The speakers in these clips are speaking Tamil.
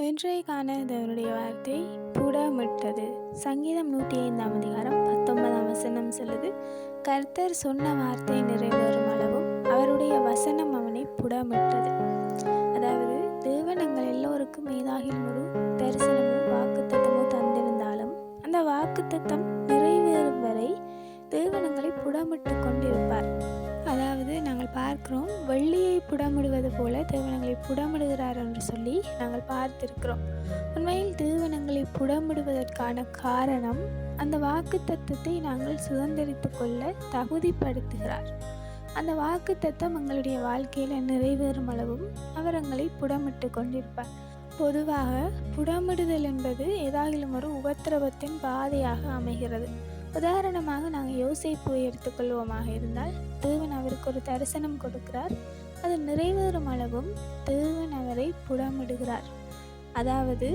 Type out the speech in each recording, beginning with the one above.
இன்றைக்கான தேவனுடைய வார்த்தை புடமிட்டது. சங்கீதம் 105 அதிகாரம் 19 வசனம் சொல்லுது, கர்த்தர் சொன்ன வார்த்தை நிறைவேறும் அளவும் அவருடைய வசனம் அவனை புடமிட்டது. அதாவது தேவன் எங்கள் எல்லோருக்கும் ஏதாகிலும் ஒரு தரிசனமோ வாக்குத்தத்தமோ தந்திருந்தாலும் அந்த வாக்குத்தத்தம் நிறைவேறும் வரை தேவன் எங்களை புடமிட்டு கொண்டிருப்பார். அதாவது நாங்கள் பார்க்கிறோம், வெள்ளியை புடமிடுவது போல தேவனங்களை புடமிடுகிறார் என்று சொல்லி நாங்கள் பார்த்திருக்கிறோம். உண்மையில் தேவனங்களை புடமிடுவதற்கான காரணம் அந்த வாக்கு தத்தத்தை நாங்கள் சுதந்திரித்து கொள்ள தகுதிப்படுத்துகிறார். அந்த வாக்கு தத்தம் எங்களுடைய வாழ்க்கையில் நிறைவேறும் அளவும் அவர் எங்களை புடமிட்டு கொண்டிருப்பார். பொதுவாக புடமிடுதல் என்பது ஏதாகிலும் ஒரு உபத்திரவத்தின் பாதையாக அமைகிறது. உதாரணமாக நாங்கள் யோசேப்பை எடுத்துக்கொள்வோமாக இருந்தால், தேவன் அவருக்கு ஒரு தரிசனம் கொடுக்கிறார். அது நிறைவேறும் அளவும் தேவன் அவரை புடமிடுகிறார். அதாவது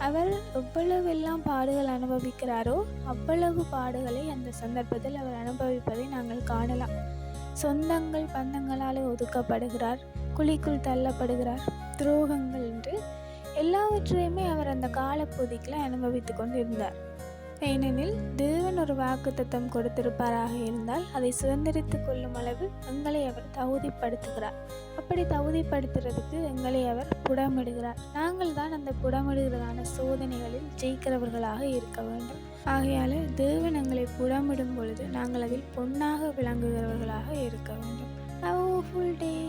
அவர் எவ்வளவெல்லாம் பாடுகள் அனுபவிக்கிறாரோ அவ்வளவு பாடுகளை அந்த சந்தர்ப்பத்தில் அவர் அனுபவிப்பதை நாங்கள் காணலாம். சொந்தங்கள் பந்தங்களால் ஒதுக்கப்படுகிறார், குழிக்குள் தள்ளப்படுகிறார், துரோகங்கள் என்று எல்லாவற்றையுமே அவர் அந்த காலப்பகுதியில் அனுபவித்து கொண்டிருந்தார். ஏனெனில் தேவன் ஒரு வாக்குத்தத்தம் கொடுத்திருப்பாராக இருந்தால் அதை சுதந்திரித்து கொள்ளும் அளவு எங்களை அவர் தகுதிப்படுத்துகிறார். அப்படி தகுதிப்படுத்துறதுக்கு எங்களை அவர் புடமிடுகிறார். நாங்கள் தான் அந்த புடமிடுகிறதான சோதனைகளில் ஜெயிக்கிறவர்களாக இருக்க வேண்டும். ஆகையால் தேவன் எங்களை புடமிடும் பொழுது நாங்கள் அதில் பொன்னாக விளங்குகிறவர்களாக இருக்க வேண்டும். Have a full day.